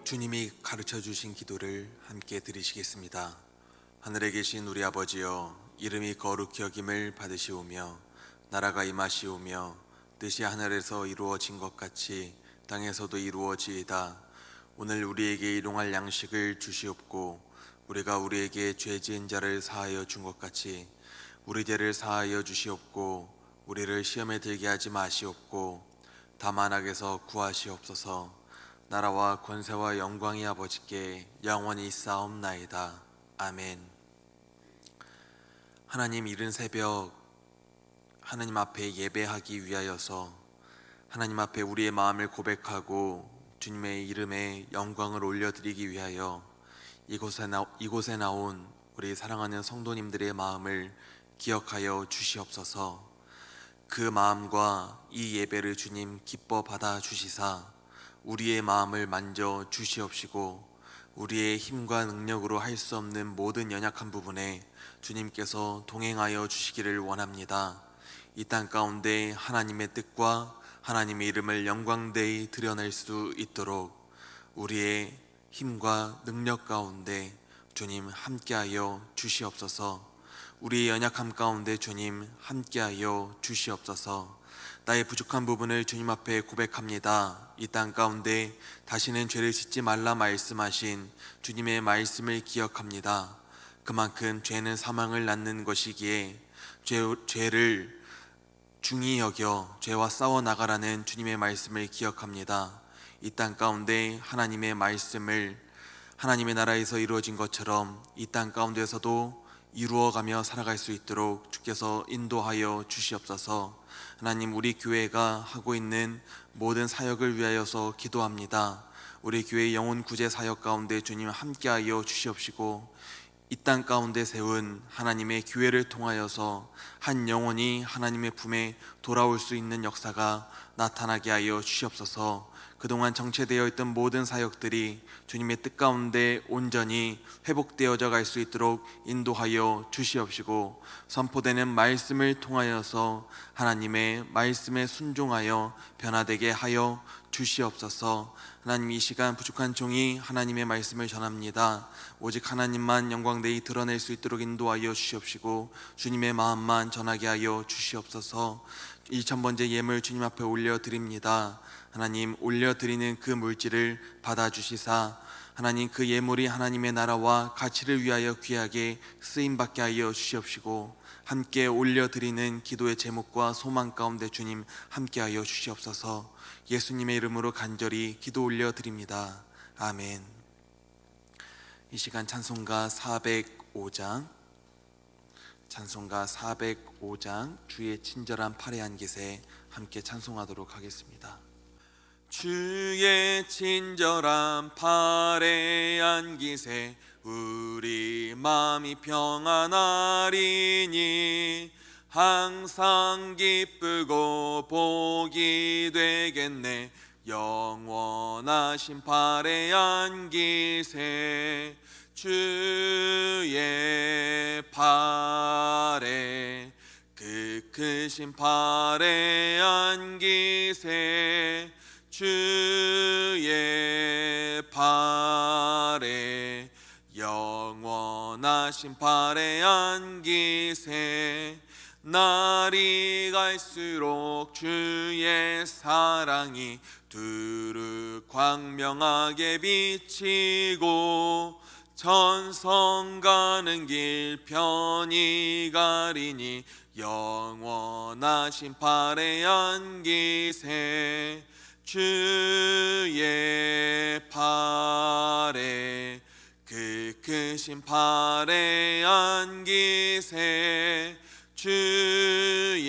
주님이 가르쳐 주신 기도를 함께 드리시겠습니다. 하늘에 계신 우리 아버지여, 이름이 거룩히 여김을 받으시오며 나라가 임하시오며 뜻이 하늘에서 이루어진 것 같이 땅에서도 이루어지이다. 오늘 우리에게 일용할 양식을 주시옵고 우리가 우리에게 죄 지은 자를 사하여 준 것 같이 우리 죄를 사하여 주시옵고 우리를 시험에 들게 하지 마시옵고 다만 악에서 구하시옵소서. 나라와 권세와 영광이 아버지께 영원히 있사옵나이다. 아멘. 하나님, 이른 새벽 하나님 앞에 예배하기 위하여서 하나님 앞에 우리의 마음을 고백하고 주님의 이름에 영광을 올려드리기 위하여 이곳에 나온 우리 사랑하는 성도님들의 마음을 기억하여 주시옵소서. 그 마음과 이 예배를 주님 기뻐 받아 주시사 우리의 마음을 만져 주시옵시고 우리의 힘과 능력으로 할 수 없는 모든 연약한 부분에 주님께서 동행하여 주시기를 원합니다. 이 땅 가운데 하나님의 뜻과 하나님의 이름을 영광되이 드러낼 수 있도록 우리의 힘과 능력 가운데 주님 함께하여 주시옵소서. 우리의 연약함 가운데 주님 함께하여 주시옵소서. 나의 부족한 부분을 주님 앞에 고백합니다. 이 땅 가운데 다시는 죄를 짓지 말라 말씀하신 주님의 말씀을 기억합니다. 그만큼 죄는 사망을 낳는 것이기에 죄를 중히 여겨 죄와 싸워 나가라는 주님의 말씀을 기억합니다. 이 땅 가운데 하나님의 말씀을 하나님의 나라에서 이루어진 것처럼 이 땅 가운데서도 이루어가며 살아갈 수 있도록 주께서 인도하여 주시옵소서. 하나님, 우리 교회가 하고 있는 모든 사역을 위하여서 기도합니다. 우리 교회 영혼 구제 사역 가운데 주님 함께하여 주시옵시고 이 땅 가운데 세운 하나님의 교회를 통하여서 한 영혼이 하나님의 품에 돌아올 수 있는 역사가 나타나게 하여 주시옵소서. 그동안 정체되어 있던 모든 사역들이 주님의 뜻 가운데 온전히 회복되어져 갈 수 있도록 인도하여 주시옵시고 선포되는 말씀을 통하여서 하나님의 말씀에 순종하여 변화되게 하여 주시옵소서. 하나님, 이 시간 부족한 종이 하나님의 말씀을 전합니다. 오직 하나님만 영광되이 드러낼 수 있도록 인도하여 주시옵시고 주님의 마음만 전하게 하여 주시옵소서. 1000번째 예물 주님 앞에 올려드립니다. 하나님, 올려드리는 그 물질을 받아주시사 하나님, 그 예물이 하나님의 나라와 가치를 위하여 귀하게 쓰임받게 하여 주시옵시고 함께 올려드리는 기도의 제목과 소망 가운데 주님 함께하여 주시옵소서. 예수님의 이름으로 간절히 기도 올려드립니다. 아멘. 이 시간 찬송가 405장 주의 친절한 팔의 안깃에 함께 찬송하도록 하겠습니다. 주의 친절한 팔의 안깃에 우리 마음이 평안하리니 항상 기쁘고 복이 되겠네. 영원하신 팔의 안깃에 주의 팔에 그 크신 팔의 안깃에 주의 팔에 영원하신 팔의 안깃에 날이 갈수록 주의 사랑이 두루 광명하게 비치고 천성 가는 길 편히 가리니 영원하신 팔의 안깃에 주의 팔에 그 크신 팔의 안깃에 주의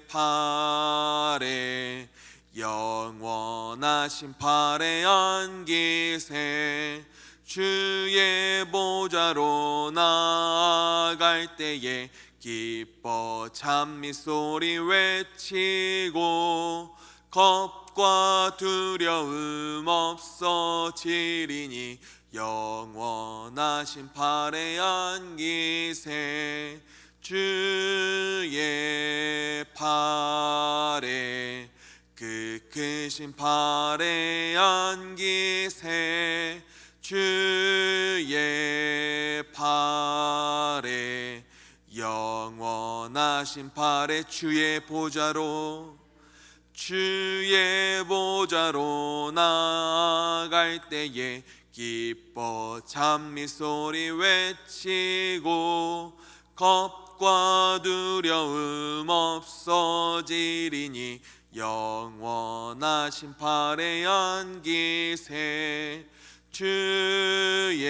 팔에 영원하신 팔의 안깃에 주의 보좌로 나아갈 때에 기뻐 찬미 소리 외치고 겁과 두려움 없어지리니 영원하신 팔의 안깃에 주의 팔에 그 크신 팔의 안깃에 주의 팔에 영원하신 팔에 주의 보좌로 나아갈 때에 기뻐 찬미소리 외치고 겁과 두려움 없어지리니 영원하신 팔에 안기세 주의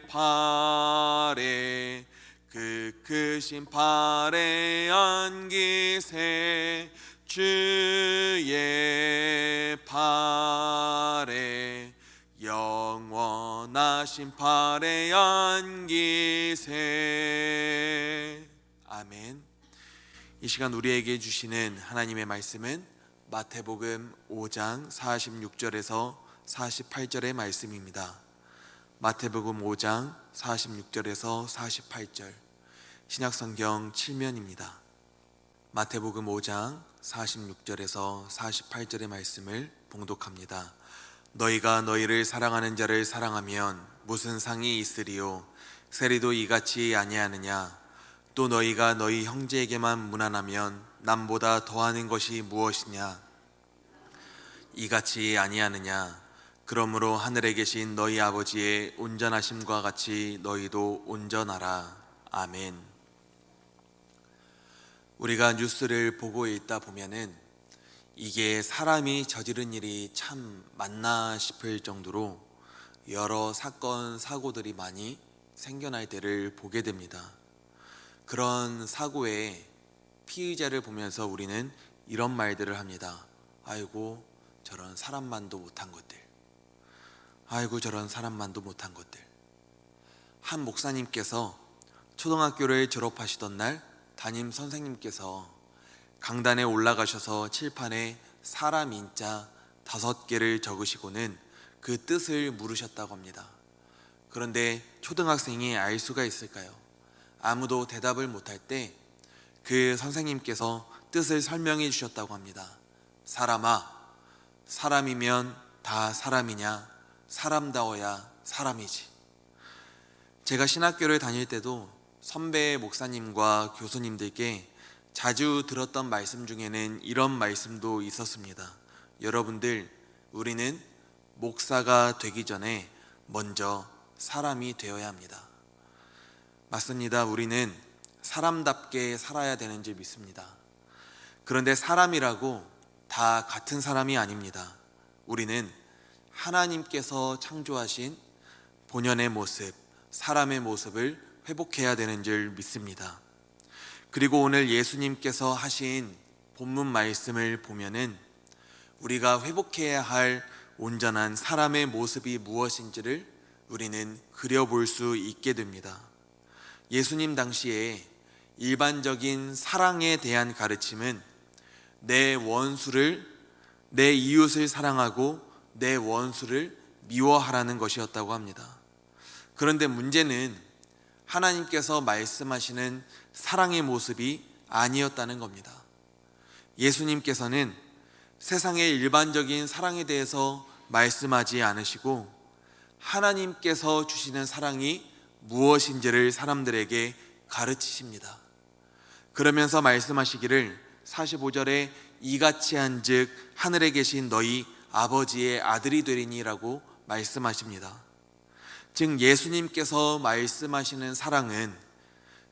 팔에 그 크신 팔에 안기세 주의 팔에 영원하신 팔에 안기세. 아멘. 이 시간 우리에게 주시는 하나님의 말씀은 마태복음 5장 46절에서 48절의 말씀입니다. 마태복음 5장 46절에서 48절, 신약성경 7면입니다. 마태복음 5장 46절에서 48절의 말씀을 봉독합니다. 너희가 너희를 사랑하는 자를 사랑하면 무슨 상이 있으리요? 세리도 이같이 아니하느냐? 또 너희가 너희 형제에게만 무난하면 남보다 더하는 것이 무엇이냐? 이같이 아니하느냐? 그러므로 하늘에 계신 너희 아버지의 온전하심과 같이 너희도 온전하라. 아멘. 우리가 뉴스를 보고 있다 보면은 이게 사람이 저지른 일이 참 맞나 싶을 정도로 여러 사건, 사고들이 많이 생겨날 때를 보게 됩니다. 그런 사고의 피의자를 보면서 우리는 이런 말들을 합니다. 아이고 저런 사람만도 못한 것들, 아이고 저런 사람만도 못한 것들. 한 목사님께서 초등학교를 졸업하시던 날 담임 선생님께서 강단에 올라가셔서 칠판에 사람 인자 5개를 적으시고는 그 뜻을 물으셨다고 합니다. 그런데 초등학생이 알 수가 있을까요? 아무도 대답을 못할 때 그 선생님께서 뜻을 설명해 주셨다고 합니다. 사람아, 사람이면 다 사람이냐? 사람다워야 사람이지. 제가 신학교를 다닐 때도 선배 목사님과 교수님들께 자주 들었던 말씀 중에는 이런 말씀도 있었습니다. 여러분들, 우리는 목사가 되기 전에 먼저 사람이 되어야 합니다. 맞습니다. 우리는 사람답게 살아야 되는 줄 믿습니다. 그런데 사람이라고 다 같은 사람이 아닙니다. 우리는 하나님께서 창조하신 본연의 모습, 사람의 모습을 회복해야 되는 줄 믿습니다. 그리고 오늘 예수님께서 하신 본문 말씀을 보면은 우리가 회복해야 할 온전한 사람의 모습이 무엇인지를 우리는 그려볼 수 있게 됩니다. 예수님 당시에 일반적인 사랑에 대한 가르침은 내 원수를, 내 이웃을 사랑하고 내 원수를 미워하라는 것이었다고 합니다. 그런데 문제는 하나님께서 말씀하시는 사랑의 모습이 아니었다는 겁니다. 예수님께서는 세상의 일반적인 사랑에 대해서 말씀하지 않으시고 하나님께서 주시는 사랑이 무엇인지를 사람들에게 가르치십니다. 그러면서 말씀하시기를 45절에 이같이 한즉 하늘에 계신 너희 아버지의 아들이 되리니라고 말씀하십니다. 즉 예수님께서 말씀하시는 사랑은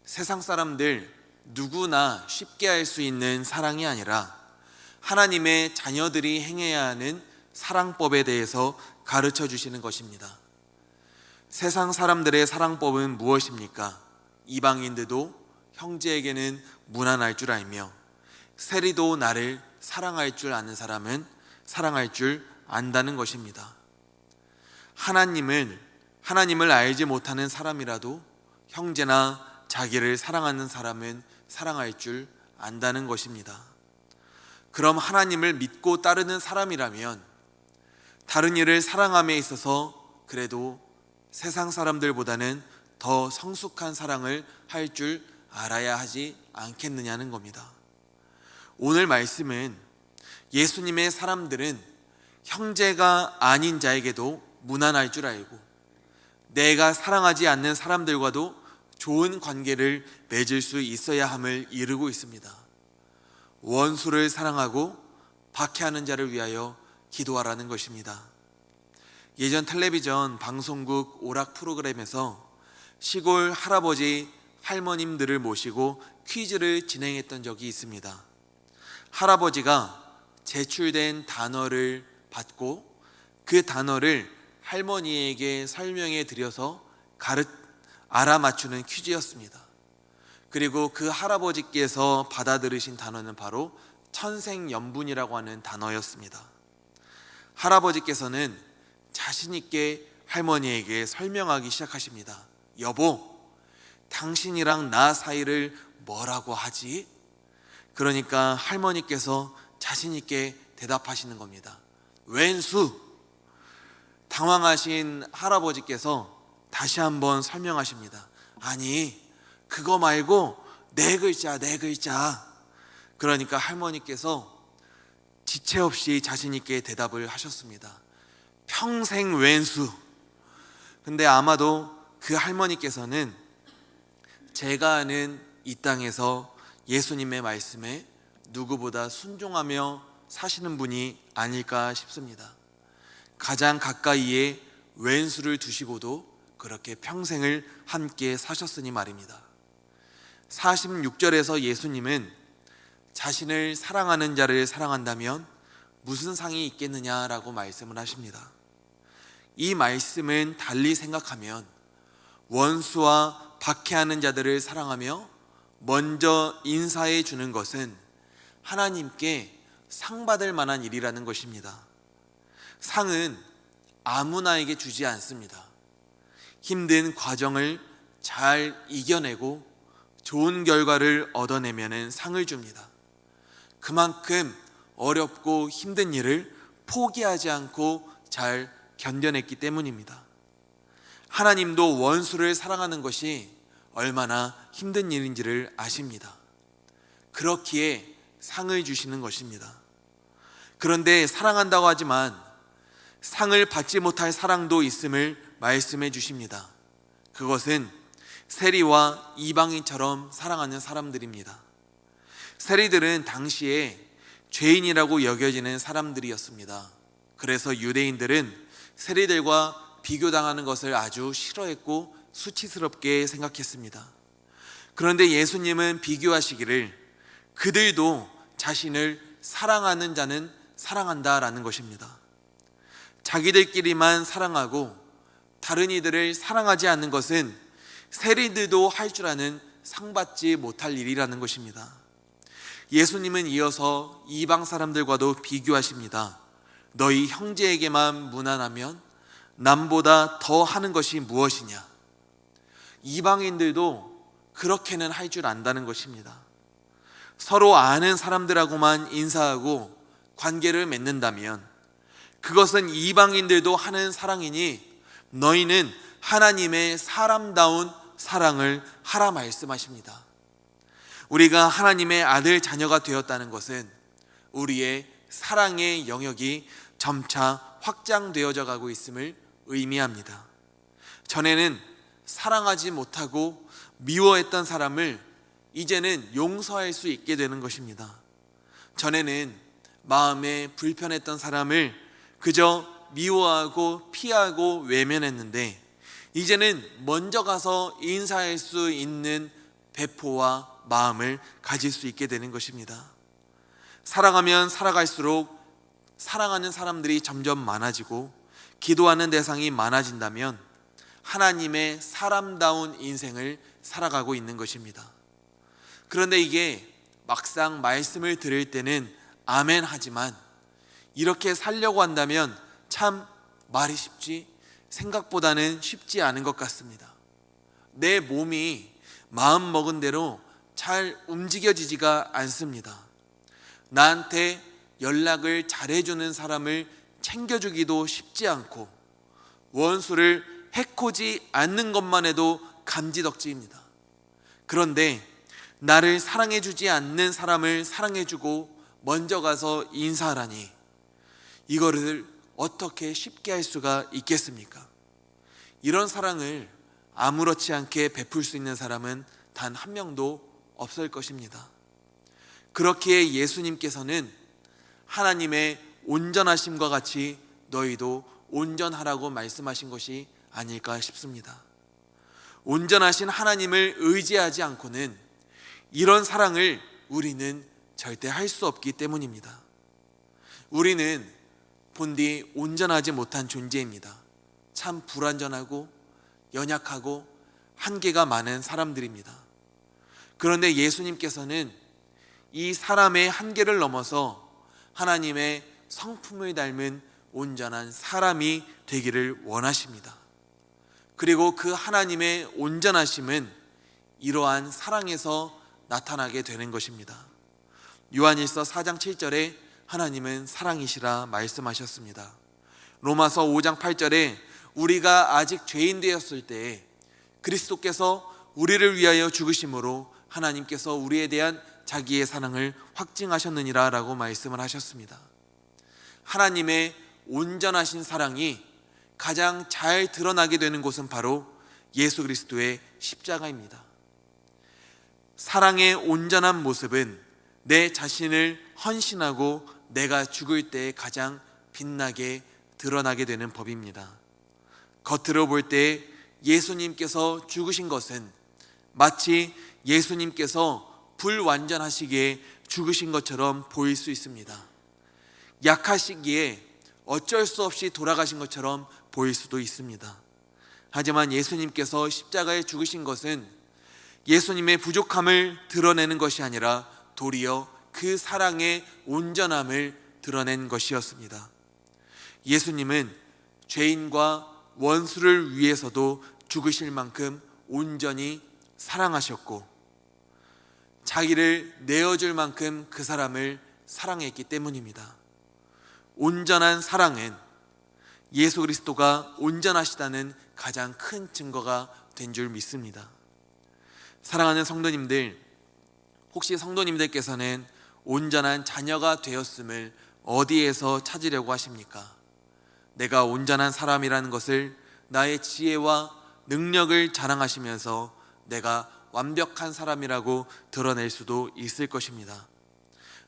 세상 사람들 누구나 쉽게 할 수 있는 사랑이 아니라 하나님의 자녀들이 행해야 하는 사랑법에 대해서 가르쳐 주시는 것입니다. 세상 사람들의 사랑법은 무엇입니까? 이방인들도 형제에게는 무난할 줄 알며 세리도 나를 사랑할 줄 아는 사람은 사랑할 줄 안다는 것입니다. 하나님을 알지 못하는 사람이라도 형제나 자기를 사랑하는 사람은 사랑할 줄 안다는 것입니다. 그럼 하나님을 믿고 따르는 사람이라면 다른 이를 사랑함에 있어서 그래도 세상 사람들보다는 더 성숙한 사랑을 할 줄 알아야 하지 않겠느냐는 겁니다. 오늘 말씀은 예수님의 사람들은 형제가 아닌 자에게도 무난할 줄 알고 내가 사랑하지 않는 사람들과도 좋은 관계를 맺을 수 있어야 함을 이루고 있습니다. 원수를 사랑하고 박해하는 자를 위하여 기도하라는 것입니다. 예전 텔레비전 방송국 오락 프로그램에서 시골 할아버지 할머님들을 모시고 퀴즈를 진행했던 적이 있습니다. 할아버지가 제출된 단어를 받고 그 단어를 할머니에게 설명해 드려서 알아맞추는 퀴즈였습니다. 그리고 그 할아버지께서 받아들이신 단어는 바로 천생연분이라고 하는 단어였습니다. 할아버지께서는 자신 있게 할머니에게 설명하기 시작하십니다. 여보, 당신이랑 나 사이를 뭐라고 하지? 그러니까 할머니께서 자신 있게 대답하시는 겁니다. 왼수. 당황하신 할아버지께서 다시 한번 설명하십니다. 아니, 그거 말고 네 글자. 그러니까 할머니께서 지체 없이 자신 있게 대답을 하셨습니다. 평생 왼수. 근데 아마도 그 할머니께서는 제가 아는 이 땅에서 예수님의 말씀에 누구보다 순종하며 사시는 분이 아닐까 싶습니다. 가장 가까이에 왼수를 두시고도 그렇게 평생을 함께 사셨으니 말입니다. 46절에서 예수님은 자신을 사랑하는 자를 사랑한다면 무슨 상이 있겠느냐라고 말씀을 하십니다. 이 말씀은 달리 생각하면 원수와 박해하는 자들을 사랑하며 먼저 인사해 주는 것은 하나님께 상 받을 만한 일이라는 것입니다. 상은 아무나에게 주지 않습니다. 힘든 과정을 잘 이겨내고 좋은 결과를 얻어내면 상을 줍니다. 그만큼 어렵고 힘든 일을 포기하지 않고 잘 견뎌냈기 때문입니다. 하나님도 원수를 사랑하는 것이 얼마나 힘든 일인지를 아십니다. 그렇기에 상을 주시는 것입니다. 그런데 사랑한다고 하지만 상을 받지 못할 사랑도 있음을 말씀해 주십니다. 그것은 세리와 이방인처럼 사랑하는 사람들입니다. 세리들은 당시에 죄인이라고 여겨지는 사람들이었습니다. 그래서 유대인들은 세리들과 비교당하는 것을 아주 싫어했고 수치스럽게 생각했습니다. 그런데 예수님은 비교하시기를 그들도 자신을 사랑하는 자는 사랑한다라는 것입니다. 자기들끼리만 사랑하고 다른 이들을 사랑하지 않는 것은 세리들도 할 줄 아는 상받지 못할 일이라는 것입니다. 예수님은 이어서 이방 사람들과도 비교하십니다. 너희 형제에게만 무난하면 남보다 더 하는 것이 무엇이냐? 이방인들도 그렇게는 할 줄 안다는 것입니다. 서로 아는 사람들하고만 인사하고 관계를 맺는다면 그것은 이방인들도 하는 사랑이니 너희는 하나님의 사람다운 사랑을 하라 말씀하십니다. 우리가 하나님의 아들 자녀가 되었다는 것은 우리의 사랑의 영역이 점차 확장되어져 가고 있음을 의미합니다. 전에는 사랑하지 못하고 미워했던 사람을 이제는 용서할 수 있게 되는 것입니다. 전에는 마음에 불편했던 사람을 그저 미워하고 피하고 외면했는데 이제는 먼저 가서 인사할 수 있는 배포와 마음을 가질 수 있게 되는 것입니다. 살아가면 살아갈수록 사랑하는 사람들이 점점 많아지고 기도하는 대상이 많아진다면 하나님의 사람다운 인생을 살아가고 있는 것입니다. 그런데 이게 막상 말씀을 들을 때는 아멘 하지만 이렇게 살려고 한다면 참 말이 쉽지 생각보다는 쉽지 않은 것 같습니다. 내 몸이 마음 먹은 대로 잘 움직여지지가 않습니다. 나한테 연락을 잘해주는 사람을 챙겨주기도 쉽지 않고 원수를 해코지 않는 것만 해도 감지덕지입니다. 그런데 나를 사랑해주지 않는 사람을 사랑해주고 먼저 가서 인사하라니 이거를 어떻게 쉽게 할 수가 있겠습니까? 이런 사랑을 아무렇지 않게 베풀 수 있는 사람은 단 한 명도 없을 것입니다. 그렇기에 예수님께서는 하나님의 온전하심과 같이 너희도 온전하라고 말씀하신 것이 아닐까 싶습니다. 온전하신 하나님을 의지하지 않고는 이런 사랑을 우리는 절대 할 수 없기 때문입니다. 우리는 본디 온전하지 못한 존재입니다. 참 불완전하고 연약하고 한계가 많은 사람들입니다. 그런데 예수님께서는 이 사람의 한계를 넘어서 하나님의 성품을 닮은 온전한 사람이 되기를 원하십니다. 그리고 그 하나님의 온전하심은 이러한 사랑에서 나타나게 되는 것입니다. 요한일서 4장 7절에 하나님은 사랑이시라 말씀하셨습니다. 로마서 5장 8절에 우리가 아직 죄인 되었을 때에 그리스도께서 우리를 위하여 죽으심으로 하나님께서 우리에 대한 자기의 사랑을 확증하셨느니라 라고 말씀을 하셨습니다. 하나님의 온전하신 사랑이 가장 잘 드러나게 되는 곳은 바로 예수 그리스도의 십자가입니다. 사랑의 온전한 모습은 내 자신을 헌신하고 내가 죽을 때 가장 빛나게 드러나게 되는 법입니다. 겉으로 볼 때 예수님께서 죽으신 것은 마치 예수님께서 불완전하시기에 죽으신 것처럼 보일 수 있습니다. 약하시기에 어쩔 수 없이 돌아가신 것처럼 보일 수도 있습니다. 하지만 예수님께서 십자가에 죽으신 것은 예수님의 부족함을 드러내는 것이 아니라 도리어 그 사랑의 온전함을 드러낸 것이었습니다. 예수님은 죄인과 원수를 위해서도 죽으실 만큼 온전히 사랑하셨고 자기를 내어줄 만큼 그 사람을 사랑했기 때문입니다. 온전한 사랑은 예수 그리스도가 온전하시다는 가장 큰 증거가 된 줄 믿습니다. 사랑하는 성도님들, 혹시 성도님들께서는 온전한 자녀가 되었음을 어디에서 찾으려고 하십니까? 내가 온전한 사람이라는 것을 나의 지혜와 능력을 자랑하시면서 내가 완벽한 사람이라고 드러낼 수도 있을 것입니다.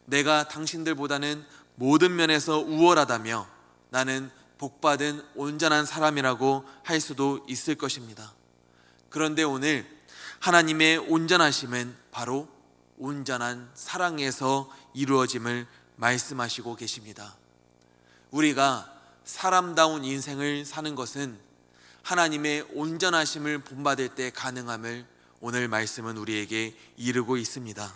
내가 당신들보다는 모든 면에서 우월하다며 나는 복받은 온전한 사람이라고 할 수도 있을 것입니다. 그런데 오늘 하나님의 온전하심은 바로 온전한 사랑에서 이루어짐을 말씀하시고 계십니다. 우리가 사람다운 인생을 사는 것은 하나님의 온전하심을 본받을 때 가능함을 오늘 말씀은 우리에게 이르고 있습니다.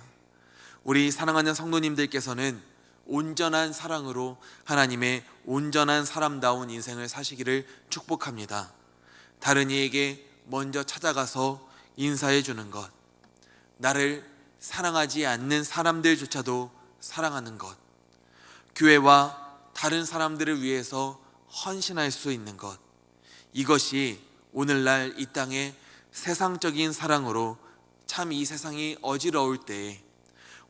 우리 사랑하는 성도님들께서는 온전한 사랑으로 하나님의 온전한 사람다운 인생을 사시기를 축복합니다. 다른 이에게 먼저 찾아가서 인사해 주는 것, 나를 사랑하지 않는 사람들조차도 사랑하는 것, 교회와 다른 사람들을 위해서 헌신할 수 있는 것, 이것이 오늘날 이 땅의 세상적인 사랑으로 참 이 세상이 어지러울 때에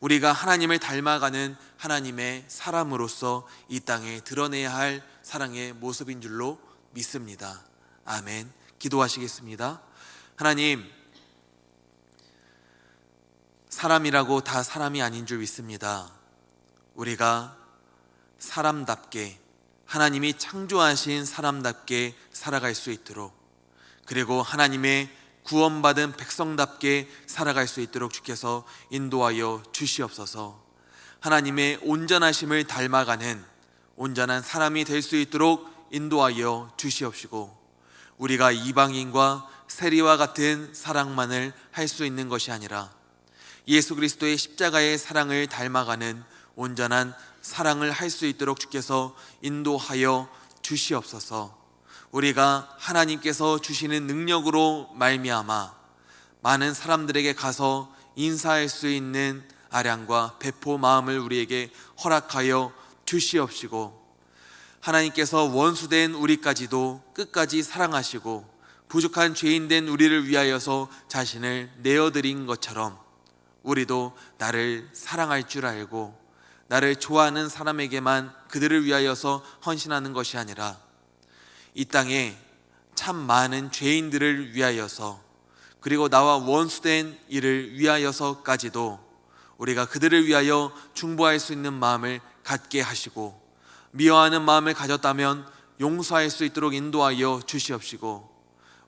우리가 하나님을 닮아가는 하나님의 사람으로서 이 땅에 드러내야 할 사랑의 모습인 줄로 믿습니다. 아멘. 기도하시겠습니다. 하나님, 사람이라고 다 사람이 아닌 줄 믿습니다. 우리가 사람답게, 하나님이 창조하신 사람답게 살아갈 수 있도록, 그리고 하나님의 구원받은 백성답게 살아갈 수 있도록 주께서 인도하여 주시옵소서. 하나님의 온전하심을 닮아가는 온전한 사람이 될 수 있도록 인도하여 주시옵시고, 우리가 이방인과 세리와 같은 사랑만을 할 수 있는 것이 아니라 예수 그리스도의 십자가의 사랑을 닮아가는 온전한 사랑을 할 수 있도록 주께서 인도하여 주시옵소서. 우리가 하나님께서 주시는 능력으로 말미암아 많은 사람들에게 가서 인사할 수 있는 아량과 배포 마음을 우리에게 허락하여 주시옵시고, 하나님께서 원수된 우리까지도 끝까지 사랑하시고 부족한 죄인된 우리를 위하여서 자신을 내어드린 것처럼 우리도 나를 사랑할 줄 알고 나를 좋아하는 사람에게만 그들을 위하여서 헌신하는 것이 아니라 이 땅에 참 많은 죄인들을 위하여서, 그리고 나와 원수된 이를 위하여서까지도 우리가 그들을 위하여 중보할 수 있는 마음을 갖게 하시고, 미워하는 마음을 가졌다면 용서할 수 있도록 인도하여 주시옵시고,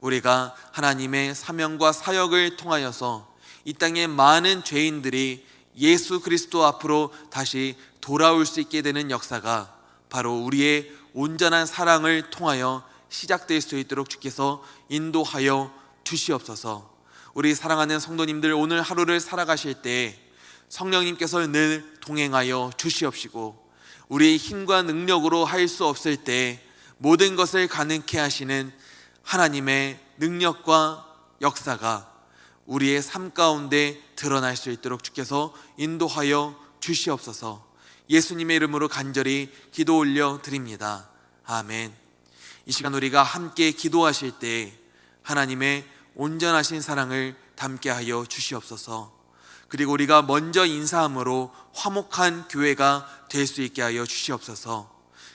우리가 하나님의 사명과 사역을 통하여서 이 땅의 많은 죄인들이 예수 그리스도 앞으로 다시 돌아올 수 있게 되는 역사가 바로 우리의 온전한 사랑을 통하여 시작될 수 있도록 주께서 인도하여 주시옵소서. 우리 사랑하는 성도님들, 오늘 하루를 살아가실 때 성령님께서 늘 동행하여 주시옵시고, 우리의 힘과 능력으로 할 수 없을 때 모든 것을 가능케 하시는 하나님의 능력과 역사가 우리의 삶 가운데 드러날 수 있도록 주께서 인도하여 주시옵소서. 예수님의 이름으로 간절히 기도 올려 드립니다. 아멘. 이 시간 우리가 함께 기도하실 때 하나님의 온전하신 사랑을 담게 하여 주시옵소서. 그리고 우리가 먼저 인사함으로 화목한 교회가 될 수 있게 하여 주시옵소서.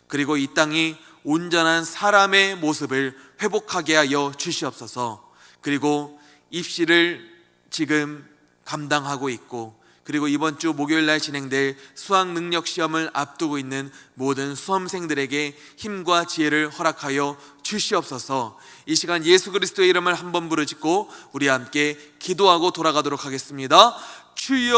그리고 이 땅이 온전한 사람의 모습을 회복하게 하여 주시옵소서. 그리고 입시를 지금 감당하고 있고, 그리고 이번 주 목요일날 진행될 수학능력시험을 앞두고 있는 모든 수험생들에게 힘과 지혜를 허락하여 주시옵소서. 이 시간 예수 그리스도의 이름을 한번 부르짖고 우리 함께 기도하고 돌아가도록 하겠습니다. 주여